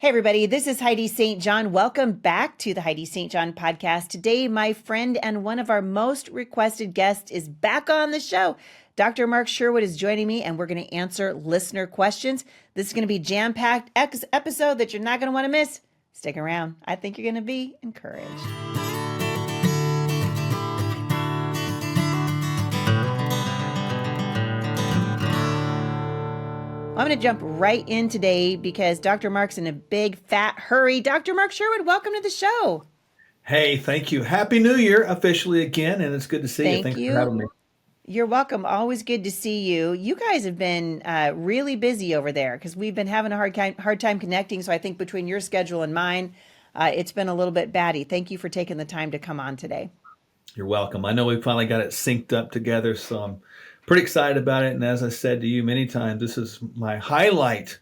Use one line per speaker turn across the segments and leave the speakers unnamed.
Hey, everybody, this is Heidi St. John. Welcome back to the Heidi St. John podcast. Today, my friend and one of our most requested guests is back on the show. Dr. Mark Sherwood is joining me, and we're going to answer listener questions. This is going to be a jam-packed episode that you're not going to want to miss. Stick around. I think you're going to be encouraged. I'm going to jump right in today because Dr. Mark's in a big fat hurry. Dr. Mark Sherwood, welcome to the show.
Hey, thank you. Happy New Year officially again, and it's good to see you.
Thank
Thanks for having
you.
me.
You're welcome. Always good to see you. You guys have been really busy over there because we've been having a hard time connecting. So I think between your schedule and mine, it's been a little bit batty. Thank you for taking the time to come on today.
You're welcome. I know we finally got it synced up together, so I'm pretty excited about it. And as I said to you many times, this is my highlight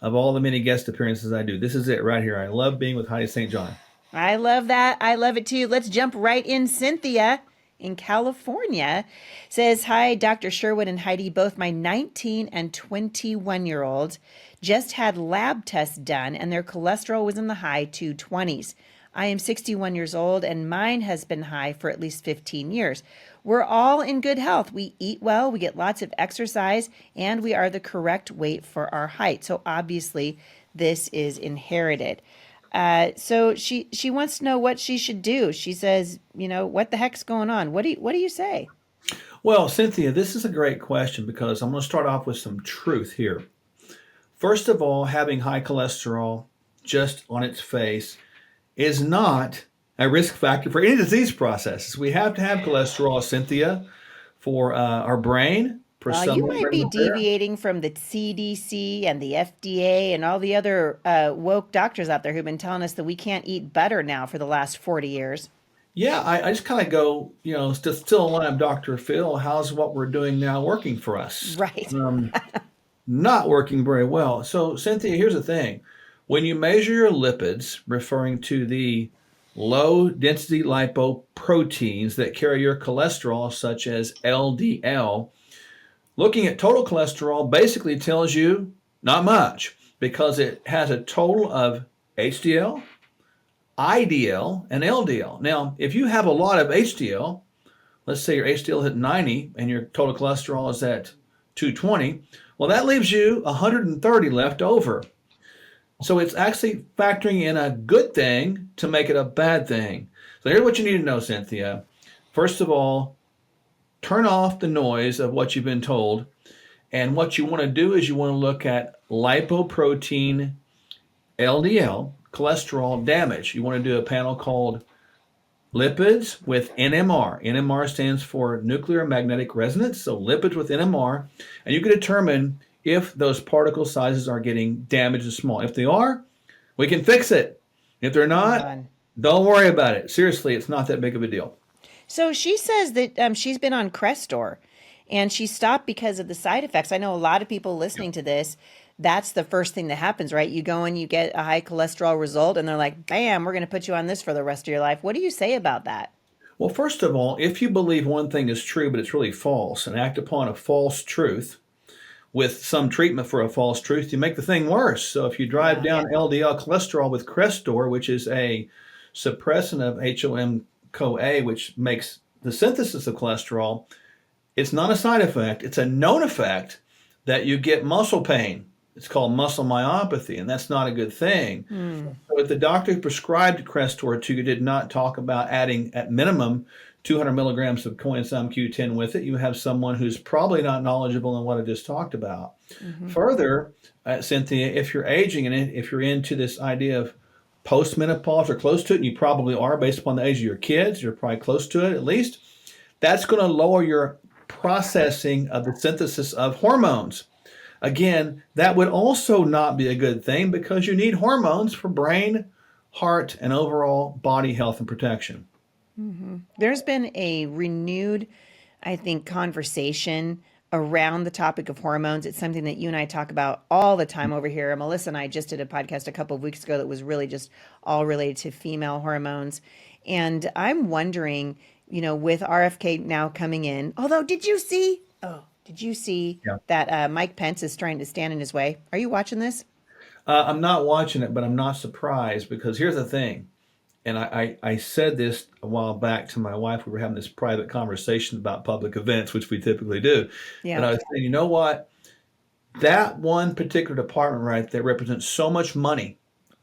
of all the many guest appearances I do. This is it right here. I love being with Heidi St. John.
I love that. I love it too. Let's jump right in. Cynthia in California says, "Hi, Dr. Sherwood and Heidi. Both my 19 and 21-year-olds just had lab tests done and their cholesterol was in the high 220s. I am 61 years old and mine has been high for at least 15 years. We're all in good health. We eat well, we get lots of exercise, and we are the correct weight for our height. So obviously, this is inherited." So she wants to know what she should do. She says, what the heck's going on? What do you say?
Well, Cynthia, this is a great question because I'm going to start off with some truth here. First of all, having high cholesterol just on its face is not a risk factor for any disease processes. We have to have cholesterol, Cynthia, for our brain, for
You
some
might be deviating from the CDC and the FDA and all the other woke doctors out there who've been telling us that we can't eat butter now for the last 40 years.
Yeah, I just kind of go, still in line of Dr. Phil. How's what we're doing now working for us?
Right.
Not working very well. So, Cynthia, here's the thing. When you measure your lipids, referring to the low density lipoproteins that carry your cholesterol, such as LDL, looking at total cholesterol basically tells you not much because it has a total of HDL, IDL, and LDL. Now, if you have a lot of HDL, let's say your HDL is at 90 and your total cholesterol is at 220, well, that leaves you 130 left over. So it's actually factoring in a good thing to make it a bad thing. So here's what you need to know, Cynthia. First of all, turn off the noise of what you've been told. And what you want to do is you want to look at lipoprotein LDL, cholesterol damage. You want to do a panel called lipids with NMR. NMR stands for nuclear magnetic resonance, so lipids with NMR. And you can determine if those particle sizes are getting damaged and small. If they are, we can fix it. If they're not, don't worry about it. Seriously, it's not that big of a deal.
So she says that she's been on Crestor and she stopped because of the side effects. I know a lot of people listening to this, that's the first thing that happens, right? You go and you get a high cholesterol result and they're like, bam, we're going to put you on this for the rest of your life. What do you say about that?
Well, first of all, if you believe one thing is true, but it's really false, and act upon a false truth with some treatment for a false truth, you make the thing worse. So if you drive down LDL cholesterol with Crestor, which is a suppressant of HOM-CoA, which makes the synthesis of cholesterol, it's not a side effect. It's a known effect that you get muscle pain. It's called muscle myopathy, and that's not a good thing. So if the doctor who prescribed Crestor to you did not talk about adding at minimum 200 milligrams of coenzyme Q10 with it, you have someone who's probably not knowledgeable in what I just talked about. Further, Cynthia, if you're aging and if you're into this idea of postmenopause or close to it, and you probably are based upon the age of your kids, you're probably close to it at least, that's going to lower your processing of the synthesis of hormones. Again, that would also not be a good thing because you need hormones for brain, heart, and overall body health and protection.
There's been a renewed, I think, conversation around the topic of hormones. It's something that you and I talk about all the time over here. Melissa and I just did a podcast a couple of weeks ago that was really just all related to female hormones. And I'm wondering, with RFK now coming in, although did you see
Yeah.
that Mike Pence is trying to stand in his way? Are you watching this?
I'm not watching it, but I'm not surprised because here's the thing. And I said this a while back to my wife. We were having this private conversation about public events, which we typically do. And
Yeah.
I was saying, you know what? That one particular department right there represents so much money,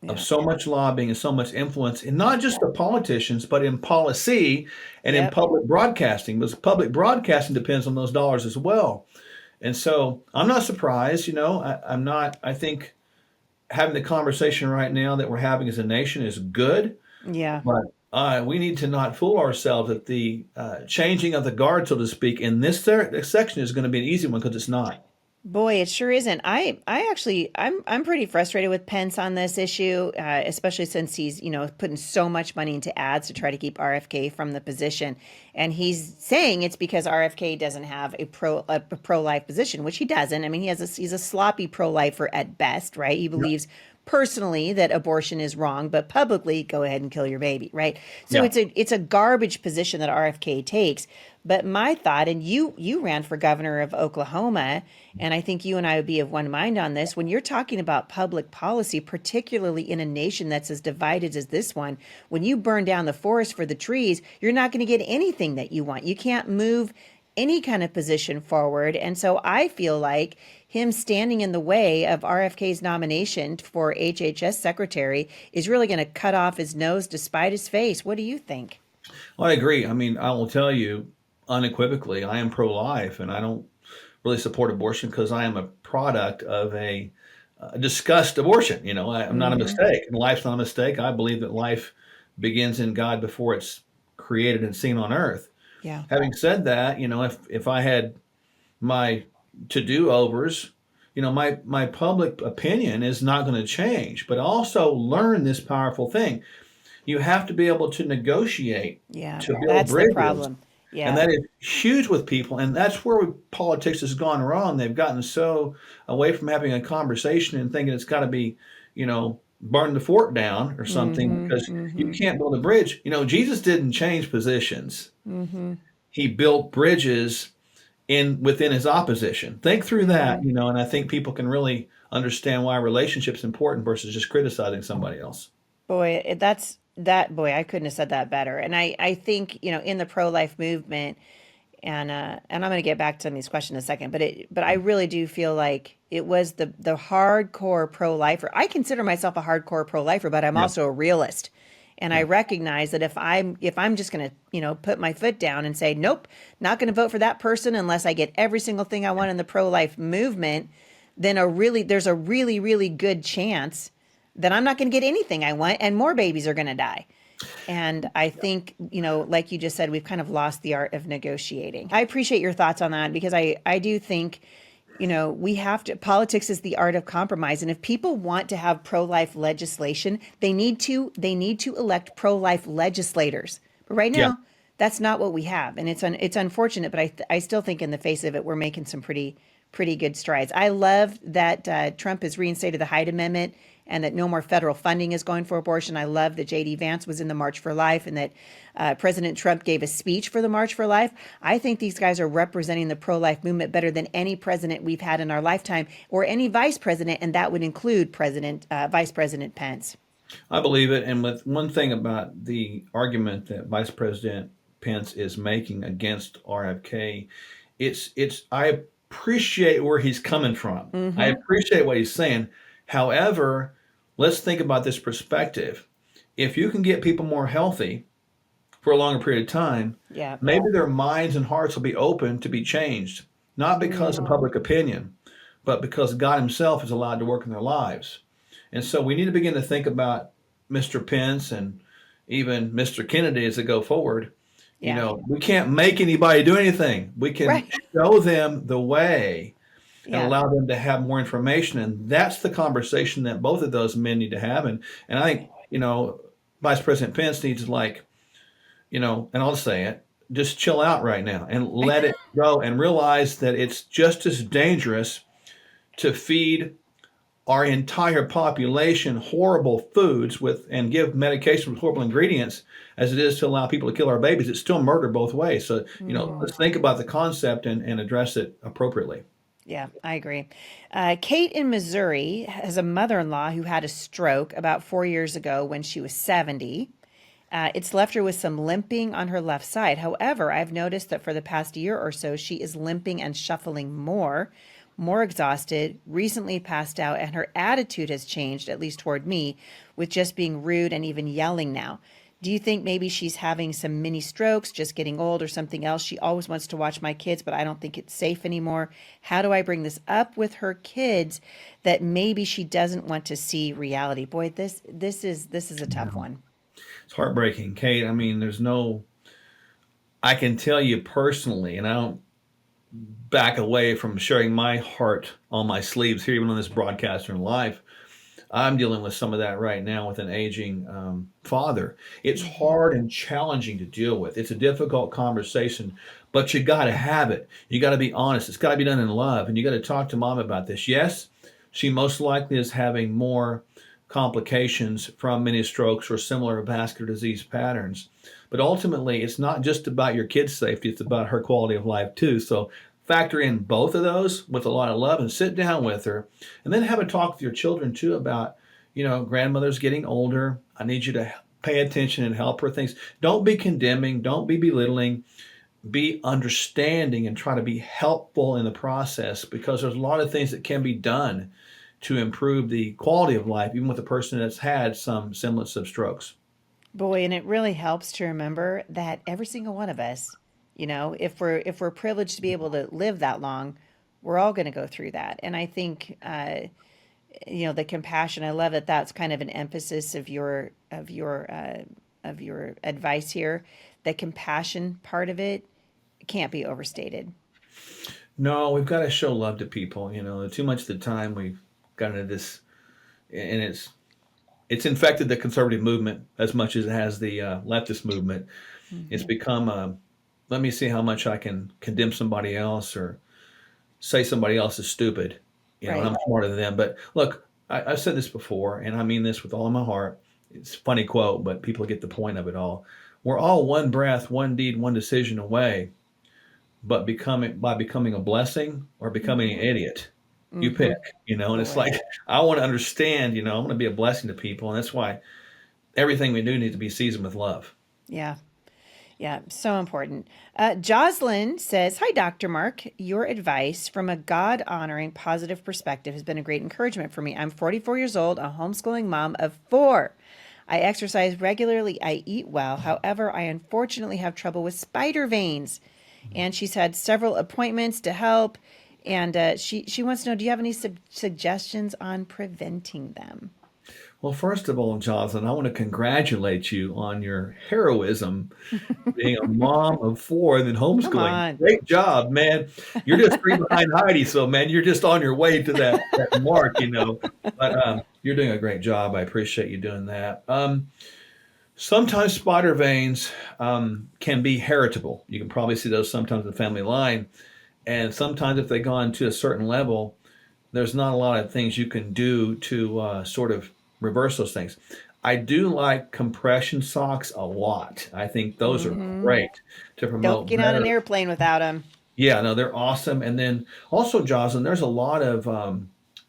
of
Yeah.
so much lobbying and so much influence, and not just the politicians, but in policy and in
Yep.
public broadcasting, because public broadcasting depends on those dollars as well. And so I'm not surprised, I'm not, I think having the conversation right now that we're having as a nation is good,
Yeah.
but we need to not fool ourselves that the changing of the guard, so to speak, in this section is going to be an easy one because it's not.
Boy, it sure isn't. I actually, I'm pretty frustrated with Pence on this issue, especially since he's, putting so much money into ads to try to keep RFK from the position, and he's saying it's because RFK doesn't have a pro life position, which he doesn't. I mean, he's a sloppy pro lifer at best, right? He
Yeah.
believes personally that abortion is wrong, but publicly go ahead and kill your baby, right? So
Yeah.
it's a garbage position that RFK takes. But my thought, and you ran for governor of Oklahoma, and I think you and I would be of one mind on this. When you're talking about public policy, particularly in a nation that's as divided as this one, when you burn down the forest for the trees, you're not going to get anything that you want. You can't move any kind of position forward. And so I feel like him standing in the way of RFK's nomination for HHS secretary is really going to cut off his nose to spite his face. What do you think?
Well, I agree. I mean, I will tell you unequivocally, I am pro-life, and I don't really support abortion because I am a product of a discussed abortion. I'm not a
Mm-hmm.
mistake, and life's not a mistake. I believe that life begins in God before it's created and seen on earth.
Yeah.
Having said that, if I had my to-do overs, my public opinion is not going to change. But also learn this powerful thing. You have to be able to negotiate,
Yeah.
to build
That's the
bridges.
problem.
And
Yeah.
that is huge with people. And that's where politics has gone wrong. They've gotten so away from having a conversation and thinking it's got to be, burn the fort down or something
Mm-hmm.
because you
Mm-hmm.
can't build a bridge. Jesus didn't change positions.
Mm-hmm.
He built bridges in within his opposition. Think through that,
Mm-hmm.
and I think people can really understand why relationships important versus just criticizing somebody else.
Boy, that's that boy, I couldn't have said that better. And I think, in the pro-life movement, and I'm going to get back to these questions in a second, but I really do feel like it was the hardcore pro-lifer. I consider myself a hardcore pro-lifer, but I'm
Yeah.
also a realist. And I
Yeah.
recognize that if I'm just going to, put my foot down and say, nope, not going to vote for that person unless I get every single thing I want in the pro-life movement, then there's a really, really good chance that I'm not going to get anything I want and more babies are going to die. And I think, like you just said, we've kind of lost the art of negotiating. I appreciate your thoughts on that because I do think, we have to, politics is the art of compromise. And if people want to have pro-life legislation, they need to elect pro-life legislators. But right
Yeah.
now, that's not what we have. And it's unfortunate, but I still think in the face of it, we're making some pretty good strides. I love that Trump has reinstated the Hyde Amendment and that no more federal funding is going for abortion. I love that J.D. Vance was in the March for Life and that President Trump gave a speech for the March for Life. I think these guys are representing the pro-life movement better than any president we've had in our lifetime or any vice president, and that would include Vice President Pence.
I believe it. And with one thing about the argument that Vice President Pence is making against RFK, I appreciate where he's coming from. I
Mm-hmm.
appreciate what he's saying. However, let's think about this perspective. If you can get people more healthy for a longer period of time,
Yeah.
maybe their minds and hearts will be open to be changed, not because of
Mm-hmm.
public opinion, but because God Himself is allowed to work in their lives. And so we need to begin to think about Mr. Pence and even Mr. Kennedy as they go forward.
Yeah.
We can't make anybody do anything. We can
Right.
show them the way and
Yeah.
allow them to have more information. And that's the conversation that both of those men need to have. And I think, Vice President Pence needs to and I'll say it, just chill out right now and let it go and realize that it's just as dangerous to feed our entire population horrible foods and give medication with horrible ingredients as it is to allow people to kill our babies. It's still murder both ways. So,
Mm.
let's think about the concept and address it appropriately.
Yeah, I agree. Kate in Missouri has a mother-in-law who had a stroke about 4 years ago when she was 70. It's left her with some limping on her left side. However, I've noticed that for the past year or so, she is limping and shuffling more exhausted, recently passed out, and her attitude has changed, at least toward me, with just being rude and even yelling now. Do you think maybe she's having some mini strokes, just getting old, or something else? She always wants to watch my kids, but I don't think it's safe anymore. How do I bring this up with her kids that maybe she doesn't want to see reality? Boy, this is a tough one.
It's heartbreaking, Kate. I mean, there's no. I can tell you personally, and I don't back away from sharing my heart on my sleeves here, even on this broadcast or in live. I'm dealing with some of that right now with an aging father. It's
Hmm.
hard and challenging to deal with. It's a difficult conversation, but you got to have it. You got to be honest. It's got to be done in love, and you got to talk to mom about this. Yes, she most likely is having more complications from mini strokes or similar vascular disease patterns. But ultimately, it's not just about your kid's safety, it's about her quality of life too. So factor in both of those with a lot of love and sit down with her and then have a talk with your children too about, grandmother's getting older. I need you to pay attention and help her things. Don't be condemning, don't be belittling, be understanding and try to be helpful in the process because there's a lot of things that can be done to improve the quality of life, even with a person that's had some semblance of strokes.
Boy, and it really helps to remember that every single one of us, if we're privileged to be able to live that long, we're all going to go through that. And I think, the compassion. I love that that's kind of an emphasis of your advice here. The compassion part of it can't be overstated.
No, we've got to show love to people. Too much of the time we've got into this, and it's infected the conservative movement as much as it has the leftist movement. It's
Hmm.
become let me see how much I can condemn somebody else or say somebody else is stupid, and
Right.
I'm smarter than them. But look, I've said this before, and I mean this with all of my heart. It's a funny quote, but people get the point of it all. We're all one breath, one deed, one decision away, but becoming a blessing or becoming an
Hmm.
idiot. You pick,
Hmm.
and it's
Boy.
like I want to understand, I want to be a blessing to people, and that's why everything we do needs to be seasoned with love.
Yeah. Yeah, so important. Jocelyn says, "Hi, Dr. Mark. Your advice from a God honoring, positive perspective has been a great encouragement for me. I'm 44 years old, a homeschooling mom of four. I exercise regularly, I eat well. However, I unfortunately have trouble with spider veins. And she's had several appointments to help. And she wants to know, do you have any suggestions on preventing them?"
Well, first of all, Jocelyn, I want to congratulate you on your heroism being a mom of four and then
Come
homeschooling.
on.
Great job, man. You're just three behind Heidi, so man, you're just on your way to that mark. But you're doing a great job. I appreciate you doing that. Sometimes spider veins can be heritable. You can probably see those sometimes in the family line. And sometimes if they go on to a certain level, there's not a lot of things you can do to sort of reverse those things. I do like compression socks a lot. I think those are
Hmm.
great to
Don't
promote
get on an
better.
airplane without them.
Yeah, no, they're awesome. And then also, Jocelyn, there's a lot of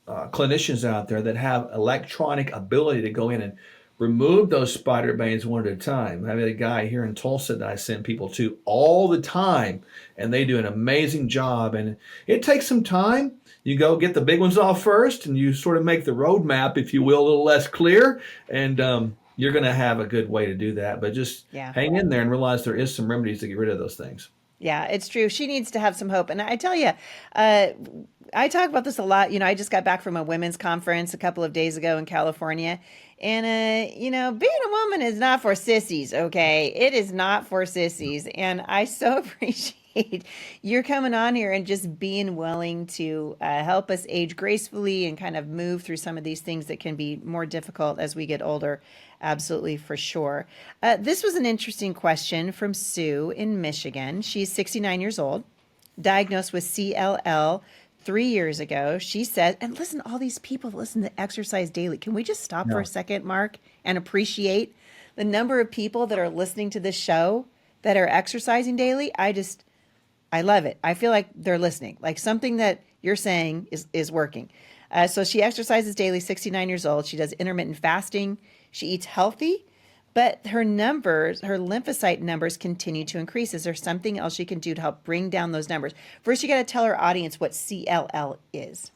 clinicians out there that have electronic ability to go in and remove those spider veins one at a time. I have a guy here in Tulsa that I send people to all the time, and they do an amazing job. And it takes some time. You go get the big ones off first, and you sort of make the roadmap, if you will, a little less clear. And you're going to have a good way to do that. But just
Yeah.
hang in there and realize there is some remedies to get rid of those things.
Yeah, it's true. She needs to have some hope. And I tell you, uh, I talk about this a lot. I just got back from a women's conference a couple of days ago in California. And, being a woman is not for sissies, okay? It is not for sissies. And I so appreciate you're coming on here and just being willing to help us age gracefully and kind of move through some of these things that can be more difficult as we get older. Absolutely, for sure. This was an interesting question from Sue in Michigan. She's 69 years old, diagnosed with CLL 3 years ago. She said, and listen, all these people that listen to Exercise Daily. Can we just stop for a
No.
second, Mark, and appreciate the number of people that are listening to this show that are exercising daily? I love it. I feel like they're listening, like something that you're saying is working. So she exercises daily, 69 years old. She does intermittent fasting. She eats healthy, but her numbers, her lymphocyte numbers continue to increase. Is there something else she can do to help bring down those numbers? First, you got to tell our audience what CLL is.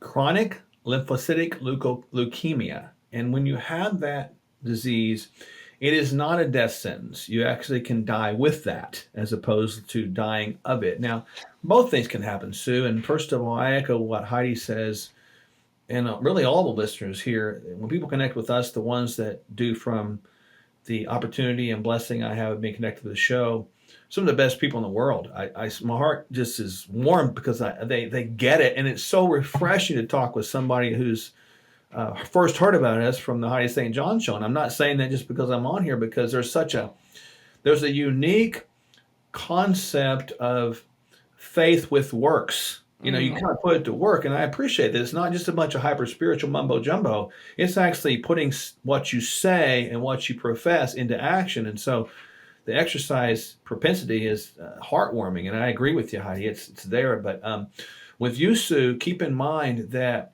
Chronic lymphocytic leukemia. And when you have that disease, it is not a death sentence. You actually can die with that as opposed to dying of it. Now, both things can happen, Sue. And first of all, I echo what Heidi says, and really all the listeners here. When people connect with us, the ones that do from the opportunity and blessing I have of being connected to the show, some of the best people in the world. My heart just is warm because they get it, and it's so refreshing to talk with somebody who's first heard about us from the Heidi St. John show. And I'm not saying that just because I'm on here, because there's a unique concept of faith with works. You know, you kind of put it to work, and I appreciate that. It's not just a bunch of hyper spiritual mumbo jumbo. It's actually putting what you say and what you profess into action. And so the exercise propensity is heartwarming, and I agree with you, Heidi. It's there. But with you, Sue, keep in mind that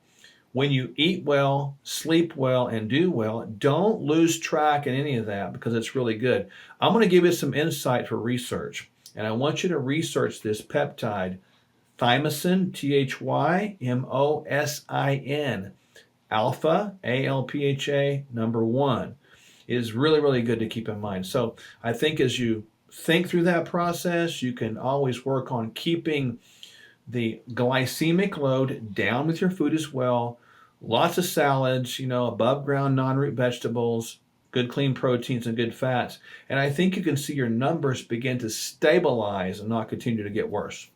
when you eat well, sleep well, and do well, don't lose track in any of that because it's really good. I'm going to give you some insight for research, and I want you to research this peptide, thymosin, THYMOSIN, alpha, ALPHA, number 1. It is really, really good to keep in mind. So I think as you think through that process, you can always work on keeping the glycemic load down with your food as well. Lots of salads, above ground non-root vegetables, good clean proteins and good fats. And I think you can see your numbers begin to stabilize and not continue to get worse.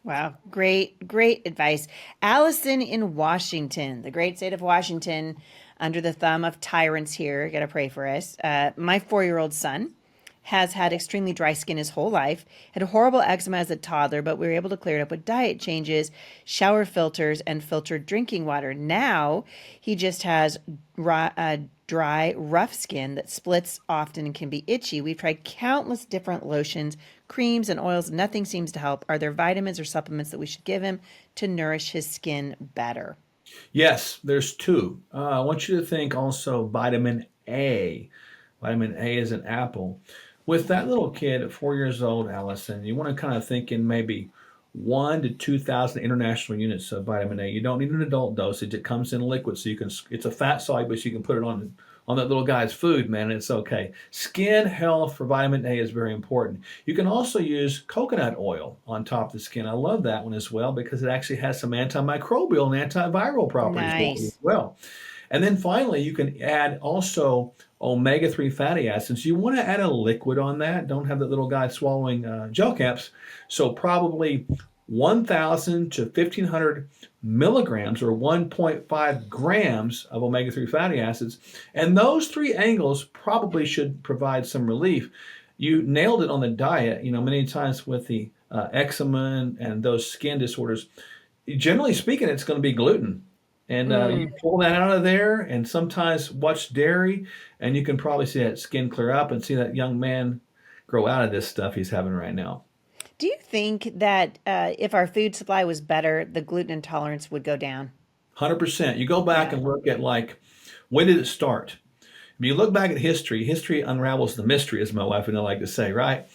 Wow, great advice. Allison in Washington, the great state of Washington, under the thumb of tyrants here. Got to pray for us. My 4-year-old son has had extremely dry skin his whole life, had horrible eczema as a toddler, but we were able to clear it up with diet changes, shower filters, and filtered drinking water. Now he just has dry, rough skin that splits often and can be itchy. We've tried countless different lotions, creams, and oils. Nothing seems to help. Are there vitamins or supplements that we should give him to nourish his skin better?
Yes, there's 2. I want you to think also vitamin A. Vitamin A is an apple. With that little kid at 4 years old, Allison, you want to kind of think in maybe 1 to 2,000 international units of vitamin A. You don't need an adult dosage. It comes in liquid, so it's a fat soluble, so you can put it on that little guy's food, man, and it's okay. Skin health for vitamin A is very important. You can also use coconut oil on top of the skin. I love that one as well because it actually has some antimicrobial and antiviral properties as well. And then finally, you can add also omega-3 fatty acids. You want to add a liquid on that. Don't have that little guy swallowing gel caps. So probably 1,000 to 1,500 milligrams or 1.5 grams of omega-3 fatty acids. And those 3 angles probably should provide some relief. You nailed it on the diet. Many times with the eczema and those skin disorders, generally speaking, it's going to be gluten. And you pull that out of there and sometimes watch dairy, and you can probably see that skin clear up and see that young man grow out of this stuff he's having right now.
Do you think that if our food supply was better, the gluten intolerance would go down?
100%. You go back
Yeah.
and look at when did it start? If you look back at history unravels the mystery, as my wife and I like to say, right?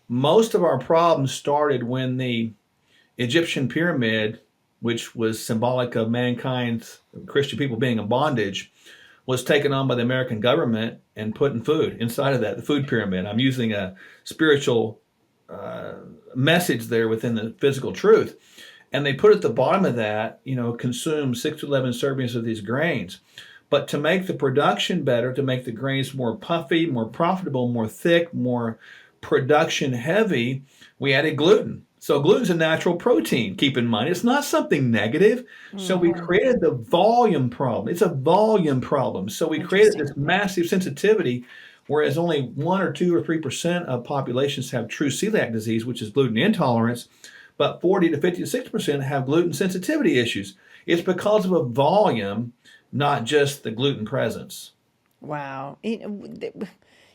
Most of our problems started when the Egyptian pyramid, which was symbolic of mankind's Christian people being in bondage, was taken on by the American government and put in food inside of that, the food pyramid. I'm using a spiritual message there within the physical truth. And they put at the bottom of that, consume 6 to 11 servings of these grains. But to make the production better, to make the grains more puffy, more profitable, more thick, more production heavy, we added gluten. So gluten's a natural protein, keep in mind. It's not something negative. So we created the volume problem. It's a volume problem. So we created this massive sensitivity, whereas only 1 or 2 or 3% of populations have true celiac disease, which is gluten intolerance, but 40 to 50 to 60% have gluten sensitivity issues. It's because of a volume, not just the gluten presence.
Wow.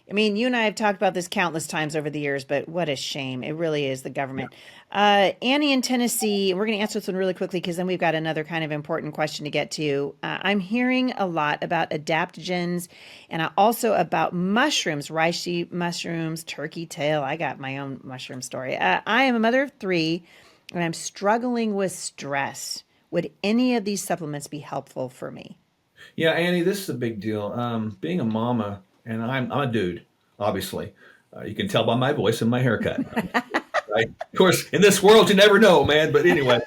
I mean, you and I have talked about this countless times over the years, but what a shame. It really is the government. Annie in Tennessee, we're going to answer this one really quickly because then we've got another kind of important question to get to. I'm hearing a lot about adaptogens and also about mushrooms, reishi mushrooms, turkey tail. I got my own mushroom story. I am a mother of three and I'm struggling with stress. Would any of these supplements be helpful for me?
Yeah, Annie, this is a big deal. Being a mama, and I'm a dude, obviously. You can tell by my voice and my haircut. Right? Of course, in this world, you never know, man. But anyway,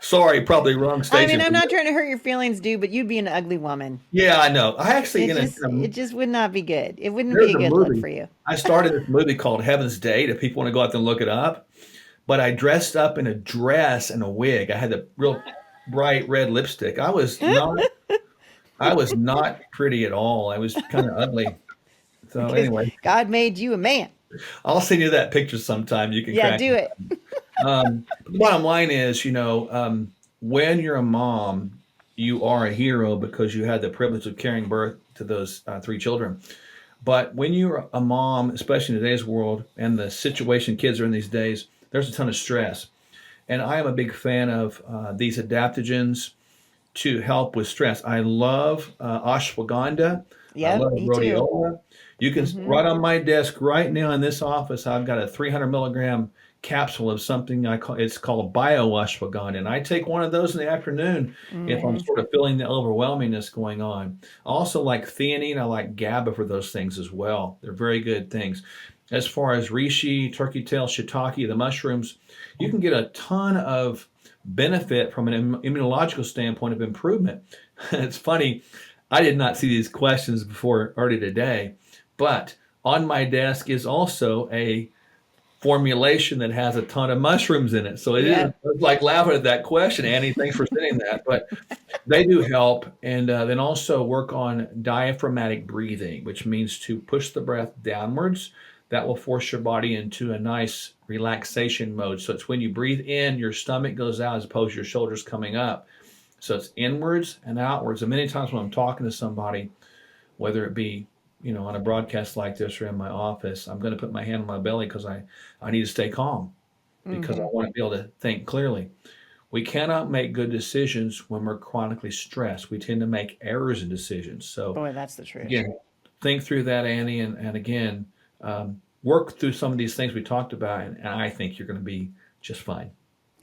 sorry, probably wrong
I mean,
station
I'm
for
not
you.
trying to hurt your feelings, dude, but you'd be an ugly woman.
Yeah, I know. I actually
It just would not be good. It wouldn't be
there's
a
a
good look
movie.
for you.
I started this movie called Heaven's Date. If people want to go out there and look it up, but I dressed up in a dress and a wig. I had the real bright red lipstick. I was not pretty at all. I was kind of ugly. So
Because
anyway,
God made you a man.
I'll send you that picture sometime. You can
Yeah,
crack
do
me.
it.
But the bottom line is, when you're a mom, you are a hero because you had the privilege of carrying birth to those three children. But when you're a mom, especially in today's world and the situation kids are in these days, there's a ton of stress. And I am a big fan of these adaptogens to help with stress. I love ashwagandha. I
Yep,
love
me too.
rhodiola. You can
Hmm.
right on my desk right now in this office. I've got a 300 milligram capsule of something I call it's called bio ashwagandha, and I take one of those in the afternoon if I'm
Hmm.
sort of feeling the overwhelmingness going on. I also like theanine. I like GABA for those things as well. They're very good things. As far as reishi, turkey tail, shiitake, the mushrooms, you can get a ton of benefit from an immunological standpoint of improvement. It's funny, I did not see these questions before early today, but on my desk is also a formulation that has a ton of mushrooms in it. So it is
Yep.
it's like laughing at that question, Annie. Thanks for sending that. But they do help. And then also work on diaphragmatic breathing, which means to push the breath downwards. That will force your body into a nice relaxation mode. So it's when you breathe in, your stomach goes out as opposed to your shoulders coming up. So it's inwards and outwards. And many times when I'm talking to somebody, whether it be on a broadcast like this or in my office, I'm going to put my hand on my belly because I need to stay calm because I
Hmm.
want to be able to think clearly. We cannot make good decisions when we're chronically stressed. We tend to make errors in decisions. So
Boy, that's the truth.
again, think through that, Annie, and again, work through some of these things we talked about, and I think you're going to be just fine.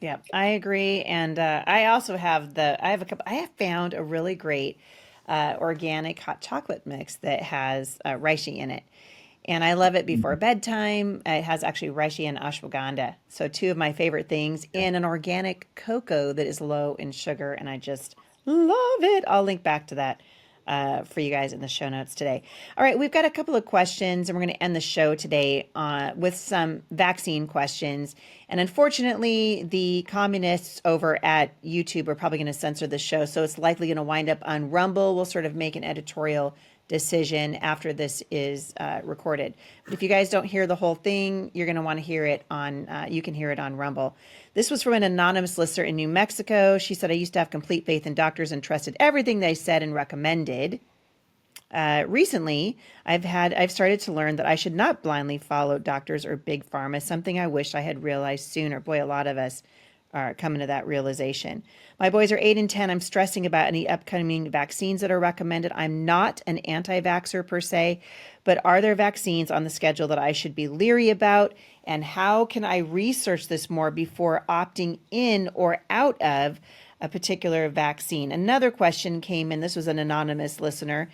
Yeah, I agree. And I also have I have a couple, I have found a really great organic hot chocolate mix that has reishi in it. And I love it before bedtime. It has actually reishi and ashwagandha. So, two of my favorite things in an organic cocoa that is low in sugar. And I just love it. I'll link back to that for you guys in the show notes today. All right, we've got a couple of questions, and we're going to end the show today with some vaccine questions. And unfortunately, the communists over at YouTube are probably going to censor the show, so it's likely going to wind up on Rumble. We'll sort of make an editorial decision after this is recorded. But if you guys don't hear the whole thing, you're going to want to hear it on, you can hear it on Rumble. This was from an anonymous listener in New Mexico. She said, I used to have complete faith in doctors and trusted everything they said and recommended. Recently, I've started to learn that I should not blindly follow doctors or big pharma, something I wish I had realized sooner. Boy, a lot of us are coming to that realization. My boys are 8 and 10. I'm stressing about any upcoming vaccines that are recommended. I'm not an anti-vaxxer per se, but are there vaccines on the schedule that I should be leery about? And how can I research this more before opting in or out of a particular vaccine? Another question came in. This was an anonymous listener.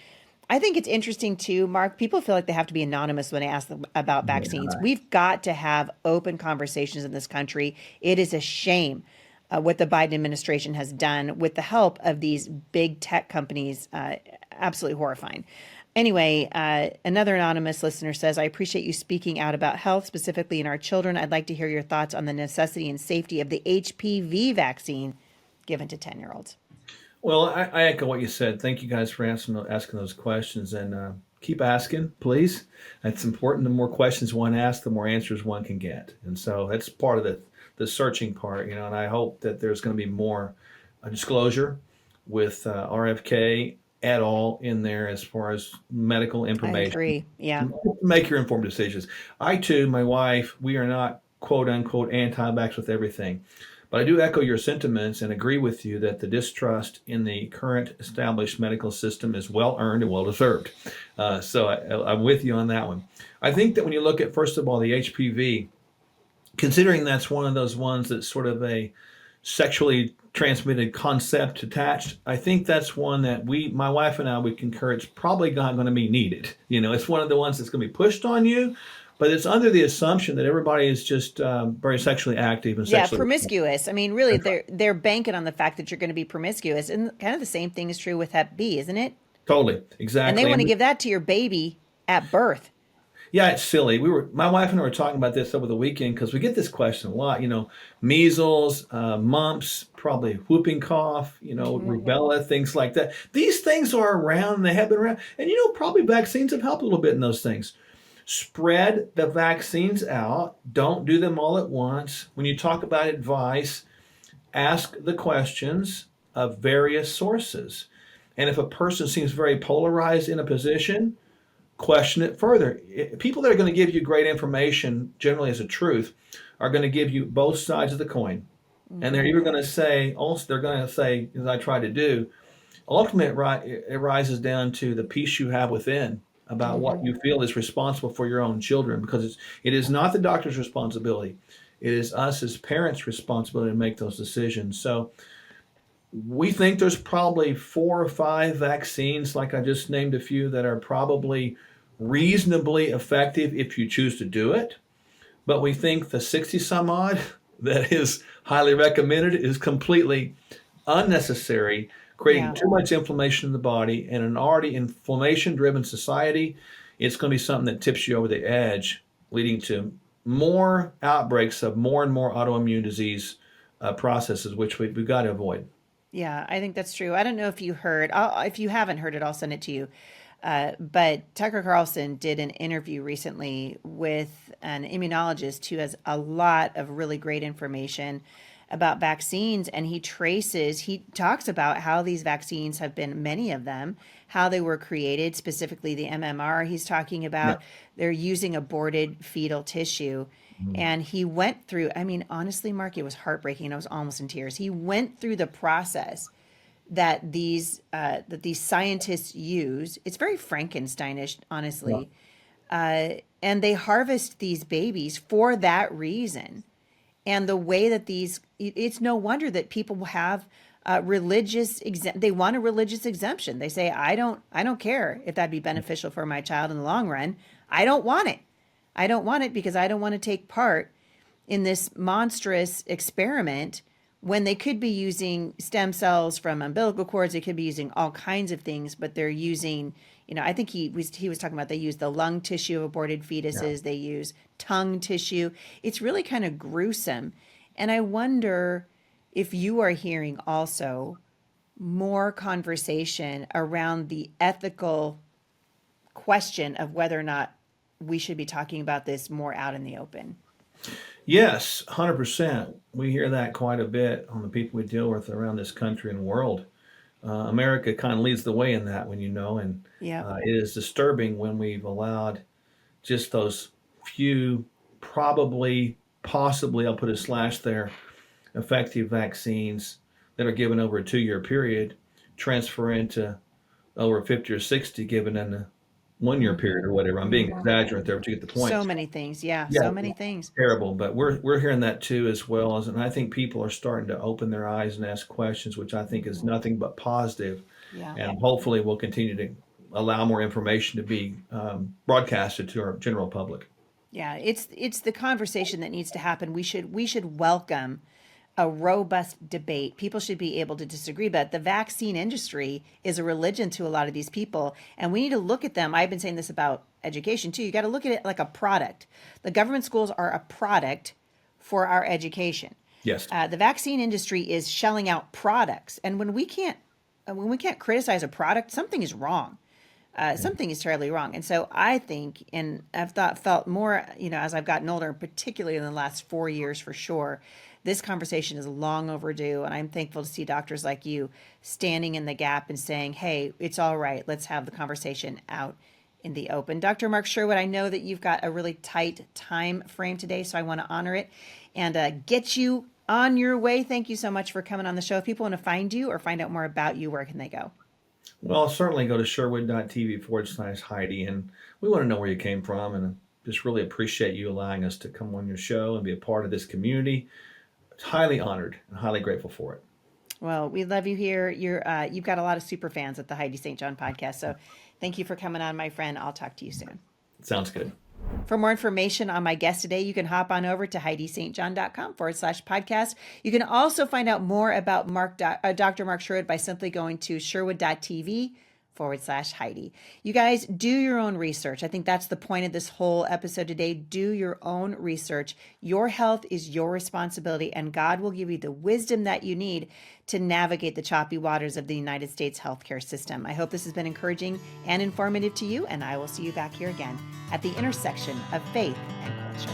I think it's interesting too, Mark. People feel like they have to be anonymous when they ask them about vaccines.
Yeah.
We've got to have open conversations in this country. It is a shame what the Biden administration has done with the help of these big tech companies. Absolutely horrifying. Anyway, another anonymous listener says, I appreciate you speaking out about health, specifically in our children. I'd like to hear your thoughts on the necessity and safety of the HPV vaccine given to 10-year-olds.
Well, I echo what you said. Thank you guys for asking those questions, and keep asking, please. It's important. The more questions one asks, the more answers one can get, and so that's part of the searching part, And I hope that there's going to be more disclosure with RFK at all in there as far as medical
I
information.
agree. Yeah.
Make your informed decisions. I too, my wife, we are not quote unquote anti-vax with everything. But I do echo your sentiments and agree with you that the distrust in the current established medical system is well earned and well deserved. I'm with you on that one. I think that when you look at, first of all, the HPV, considering that's one of those ones that's sort of a sexually transmitted concept attached, I think that's one that my wife and I, would concur it's probably not going to be needed. It's one of the ones that's going to be pushed on you, but it's under the assumption that everybody is just very sexually active and
Yeah,
sexually.
promiscuous. I mean, really,
That's right.
they're banking on the fact that you're going to be promiscuous, and kind of the same thing is true with Hep B, isn't it?
Totally,
And they
exactly.
want to give that to your baby at birth.
Yeah, it's silly. My wife and I were talking about this over the weekend because we get this question a lot. Measles, mumps, probably whooping cough, rubella, things like that. These things are around and they have been around. And probably vaccines have helped a little bit in those things. Spread the vaccines out. Don't do them all at once. When you talk about advice, ask the questions of various sources. And if a person seems very polarized in a position, question it further. People that are going to give you great information, generally as a truth, are going to give you both sides of the coin. And they're either going to say, also, they're going to say, as I try to do, ultimately it rises down to the peace you have within about what you feel is responsible for your own children, because it is not the doctor's responsibility. It is us as parents' responsibility to make those decisions. So we think there's probably 4 or 5 vaccines, like I just named a few, that are probably reasonably effective if you choose to do it. But we think the 60 some odd that is highly recommended is completely unnecessary, creating
Yeah.
too much inflammation in the body. And an already inflammation driven society, it's going to be something that tips you over the edge, leading to more outbreaks of more and more autoimmune disease processes, which we've got to avoid.
Yeah, I think that's true. I don't know if you heard. If you haven't heard it, I'll send it to you. But Tucker Carlson did an interview recently with an immunologist who has a lot of really great information about vaccines. And he talks about how these vaccines have been, many of them, how they were created, specifically the MMR. He's talking
Yeah.
about they're using aborted fetal tissue. And he went through, I mean, honestly, Mark, it was heartbreaking. I was almost in tears. He went through the process that these scientists use. It's very Frankensteinish,
Yeah.
honestly. And they harvest these babies for that reason. And the way that it's no wonder that people have they want a religious exemption. They say, I don't care if that'd be beneficial for my child in the long run. I don't want it. I don't want it because I don't want to take part in this monstrous experiment when they could be using stem cells from umbilical cords. They could be using all kinds of things, but they're using, I think he was talking about they use the lung tissue of aborted
Yeah.
fetuses. They use tongue tissue. It's really kind of gruesome. And I wonder if you are hearing also more conversation around the ethical question of whether or not we should be talking about this more out in the open.
Yes, 100%. We hear that quite a bit on the people we deal with around this country and world. America kind of leads the way in that one, and
Yeah.
it is disturbing when we've allowed just those few, probably, possibly, I'll put a slash there, effective vaccines that are given over a 2 year period transfer into over 50 or 60 given in a 1 year period or whatever. I'm being exaggerate there, but you get the point.
So many things. Yeah.
Yeah,
So many things.
terrible. But we're hearing that too as well as, and I think people are starting to open their eyes and ask questions, which I think is nothing but positive.
Yeah.
And hopefully we'll continue to allow more information to be broadcasted to our general public.
Yeah. It's the conversation that needs to happen. We should welcome a robust debate. People should be able to disagree, but the vaccine industry is a religion to a lot of these people. And we need to look at them. I've been saying this about education too. You got to look at it like a product. The government schools are a product for our education.
Yes.
The vaccine industry is shelling out products. And when we can't criticize a product, something is wrong. Something is terribly wrong. And so I think, and felt more, as I've gotten older, particularly in the last 4 years for sure, this conversation is long overdue. And I'm thankful to see doctors like you standing in the gap and saying, hey, it's all right. Let's have the conversation out in the open. Dr. Mark Sherwood, I know that you've got a really tight time frame today, so I want to honor it and get you on your way. Thank you so much for coming on the show. If people want to find you or find out more about you, where can they go?
Well, certainly go to sherwood.tv/Heidi. And we want to know where you came from and just really appreciate you allowing us to come on your show and be a part of this community. It's highly honored and highly grateful for it.
Well, we love you here. You've got a lot of super fans at the Heidi St. John podcast. So thank you for coming on, my friend. I'll talk to you soon.
Sounds good.
For more information on my guest today, you can hop on over to HeidiSt.John.com/podcast. You can also find out more about Dr. Mark Sherwood by simply going to Sherwood.tv/Heidi. You guys, do your own research. I think that's the point of this whole episode today. Do your own research. Your health is your responsibility, and God will give you the wisdom that you need to navigate the choppy waters of the United States healthcare system. I hope this has been encouraging and informative to you, and I will see you back here again at the intersection of faith and culture.